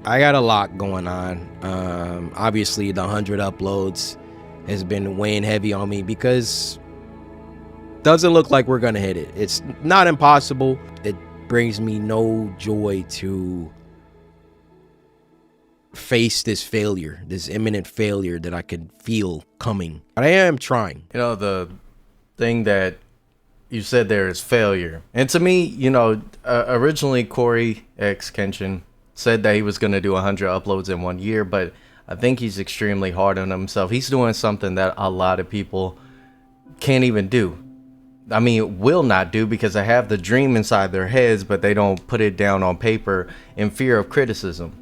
I got a lot going on. Obviously, the 100 uploads has been weighing heavy on me because doesn't look like we're gonna hit it. It's not impossible. It brings me no joy to face this failure, this imminent failure that I could feel coming. But I am trying. You know, the thing that you said there is failure. And to me, you know, originally CoryxKenshin said that he was going to do 100 uploads in 1 year, but I think he's extremely hard on himself. He's doing something that a lot of people can't even do. I mean, will not do, because they have the dream inside their heads, but they don't put it down on paper in fear of criticism.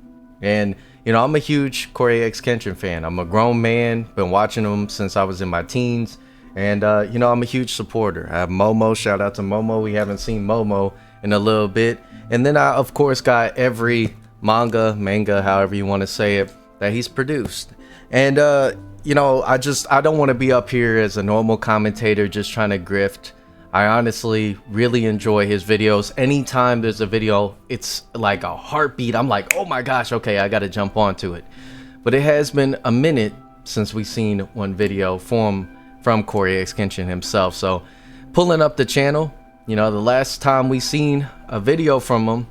And, you know, I'm a huge CoryxKenshin fan. I'm a grown man, been watching him since I was in my teens. And, you know, I'm a huge supporter. I have Momo. Shout out to Momo. We haven't seen Momo in a little bit. And then I, of course, got every manga, however you want to say it, that he's produced. And, you know, I don't want to be up here as a normal commentator just trying to grift. I honestly really enjoy his videos. Anytime there's a video, it's like a heartbeat. I'm like, oh my gosh, okay, I got to jump onto it. But it has been a minute since we've seen one video from CoryxKenshin himself. So pulling up the channel, you know, the last time we seen a video from him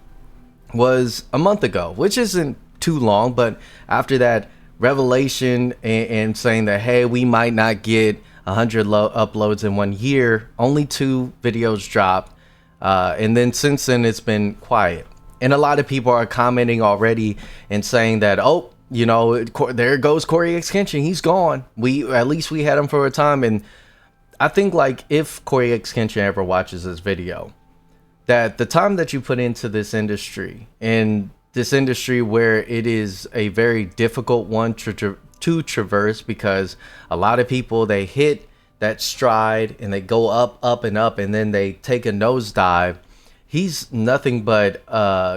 was a month ago, which isn't too long. But after that revelation and saying that, hey, we might not get 100 uploads in 1 year, only 2 videos dropped, and then since then it's been quiet. And a lot of people are commenting already and saying that, oh, you know, there goes CoryxKenshin, he's gone. At least we had him for a time. And I think, like, if CoryxKenshin ever watches this video, that the time that you put into this industry, and this industry where it is a very difficult one to traverse, because a lot of people, they hit that stride and they go up and up, and then they take a nosedive. He's nothing but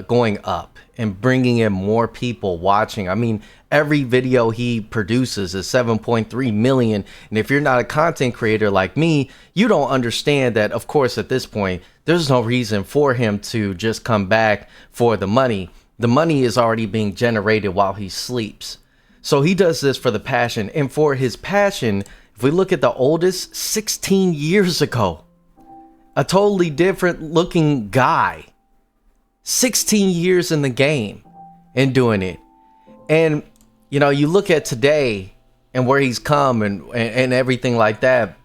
going up and bringing in more people watching. I mean, every video he produces is 7.3 million. And if you're not a content creator like me, you don't understand that, of course, at this point, there's no reason for him to just come back for the money. The money is already being generated while he sleeps. So he does this for the passion. And for his passion, if we look at the oldest, 16 years ago, a totally different looking guy, 16 years in the game and doing it. And, you know, you look at today and where he's come and everything like that.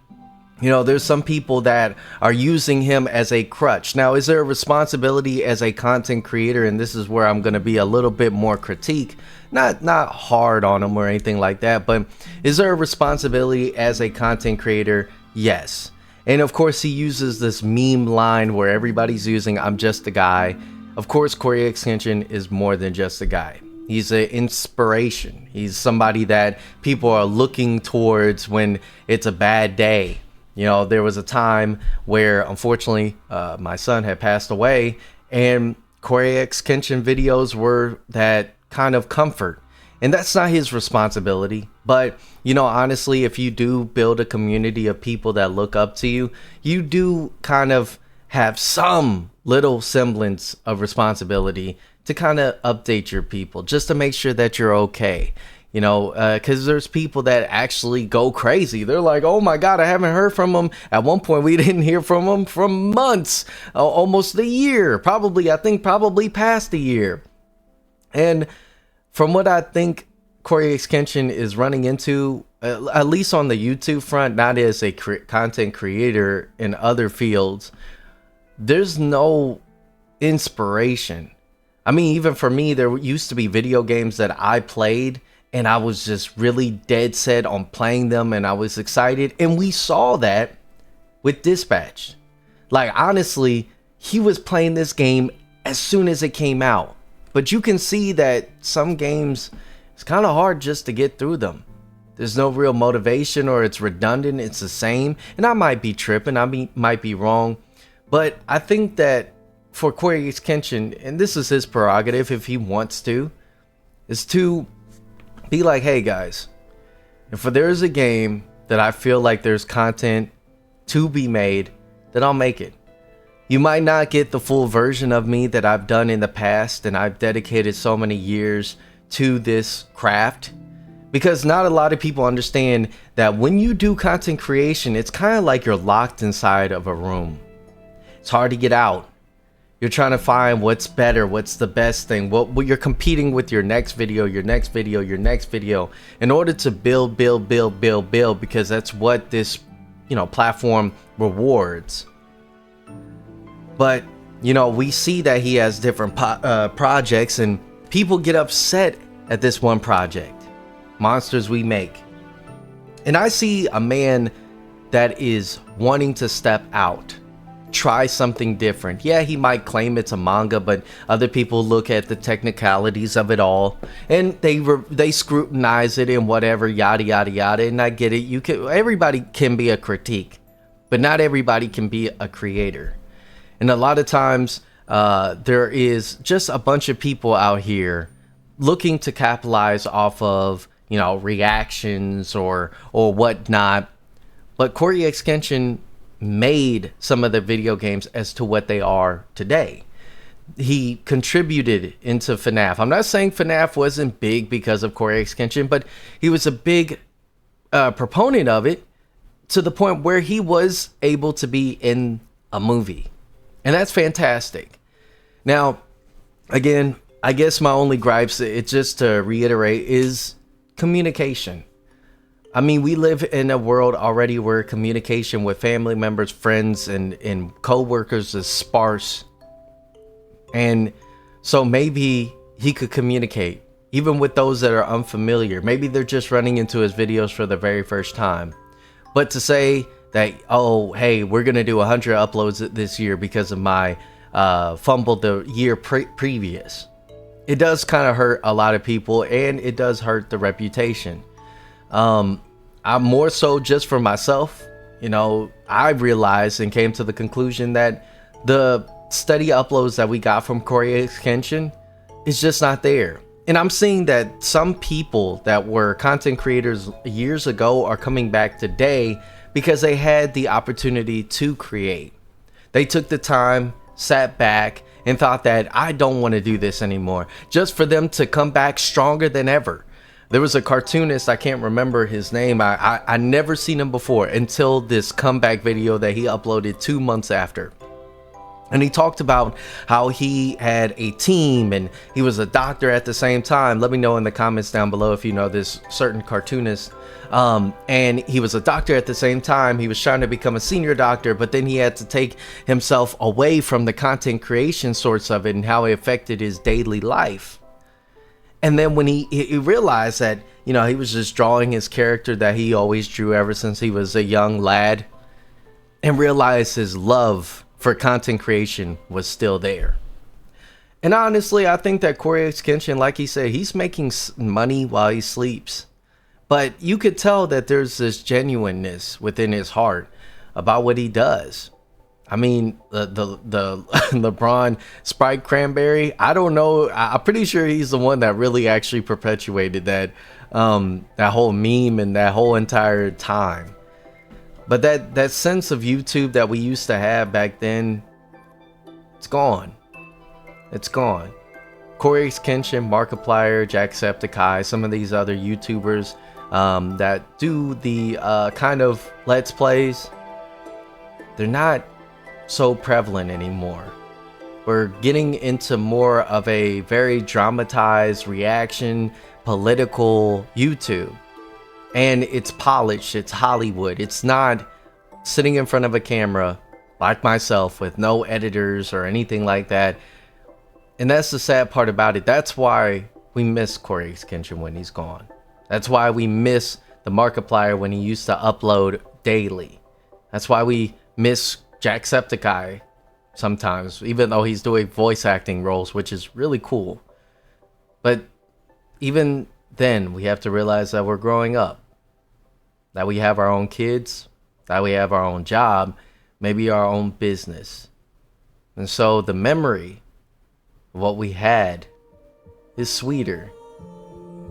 You know, there's some people that are using him as a crutch. Now, is there a responsibility as a content creator? And this is where I'm going to be a little bit more critique, not hard on him or anything like that. But is there a responsibility as a content creator? Yes. And of course, he uses this meme line where everybody's using, I'm just a guy. Of course, CoryxKenshin is more than just a guy. He's an inspiration. He's somebody that people are looking towards when it's a bad day. You know, there was a time where, unfortunately, my son had passed away, and CoryxKenshin videos were that kind of comfort. And that's not his responsibility. But, you know, honestly, if you do build a community of people that look up to you, you do kind of have some little semblance of responsibility to kind of update your people, just to make sure that you're okay. You know, because there's people that actually go crazy. They're like, oh my God, I haven't heard from him. At one point, we didn't hear from him for months, almost a year, I think probably past a year. And from what I think CoryxKenshin is running into, at least on the YouTube front, not as a content creator in other fields, there's no inspiration. I mean, even for me, there used to be video games that I played, and I was just really dead set on playing them, and I was excited. And we saw that with Dispatch. Like, honestly, he was playing this game as soon as it came out. But you can see that some games, it's kind of hard just to get through them. There's no real motivation, or it's redundant. It's the same. And I might be tripping. Might be wrong. But I think that for CoryxKenshin, and this is his prerogative if he wants to, is to be like, hey guys, if there's a game that I feel like there's content to be made, then I'll make it. You might not get the full version of me that I've done in the past, and I've dedicated so many years to this craft, because not a lot of people understand that when you do content creation, it's kind of like you're locked inside of a room. It's hard to get out. You're trying to find what's better, what's the best thing, what you're competing with your next video, your next video, your next video, in order to build, because that's what this, platform rewards. But, we see that he has different projects, and people get upset at this one project, Monsters We Make. And I see a man that is wanting to step out, try something different. Yeah, he might claim it's a manga, but other people look at the technicalities of it all, and they scrutinize it and whatever, yada yada yada. And I get it. Everybody can be a critique, but not everybody can be a creator. And a lot of times, there is just a bunch of people out here looking to capitalize off of, reactions or whatnot. But CoryxKenshin made some of the video games as to what they are today. He contributed into FNAF. I'm not saying FNAF wasn't big because of CoryxKenshin, but he was a big proponent of it, to the point where he was able to be in a movie. And that's fantastic. Now, again, I guess my only gripes, it's just to reiterate, is communication. I mean, we live in a world already where communication with family members, friends, and co-workers is sparse. And so maybe he could communicate, even with those that are unfamiliar. Maybe they're just running into his videos for the very first time. But to say that, oh, hey, we're going to do 100 uploads this year because of my fumble the year previous, it does kind of hurt a lot of people, and it does hurt the reputation. I'm more so just for myself. I realized and came to the conclusion that the steady uploads that we got from CoryxKenshin is just not there. And I'm seeing that some people that were content creators years ago are coming back today because they had the opportunity to create. They took the time, sat back, and thought that I don't want to do this anymore, just for them to come back stronger than ever. There was a cartoonist, I can't remember his name. I never seen him before until this comeback video that he uploaded 2 months after. And he talked about how he had a team and he was a doctor at the same time. Let me know in the comments down below if you know this certain cartoonist. And he was a doctor at the same time. He was trying to become a senior doctor, but then he had to take himself away from the content creation sorts of it and how it affected his daily life. And then when he realized that, he was just drawing his character that he always drew ever since he was a young lad, and realized his love for content creation was still there. And honestly, I think that CoryxKenshin, like he said, he's making money while he sleeps. But you could tell that there's this genuineness within his heart about what he does. I mean, the LeBron Sprite Cranberry, I don't know. I'm pretty sure he's the one that really actually perpetuated that whole meme and that whole entire time. But that sense of YouTube that we used to have back then, it's gone. It's gone. CoryxKenshin, Markiplier, Jacksepticeye, some of these other YouTubers that do the kind of Let's Plays, they're not so prevalent anymore. We're getting into more of a very dramatized reaction, political YouTube. And it's polished, it's Hollywood. It's not sitting in front of a camera like myself with no editors or anything like that. And that's the sad part about it. That's why we miss CoryxKenshin when he's gone. That's why we miss the Markiplier when he used to upload daily. That's why we miss Jacksepticeye sometimes, even though he's doing voice acting roles, which is really cool. But even then, we have to realize that we're growing up, that we have our own kids, that we have our own job, maybe our own business. And so the memory of what we had is sweeter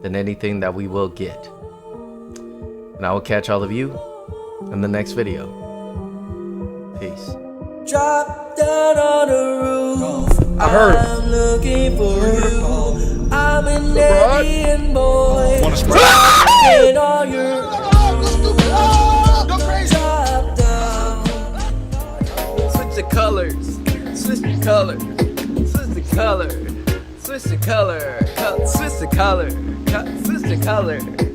than anything that we will get. And I will catch all of you in the next video. Peace. Drop down on the roof. I heard him. I'm looking for you. I'm an LeBron? Indian boy. Wanna spread? And all your Go crazy. top down. Switch the colors, switch the color, switch the color, switch the color, switch the color, switch the color.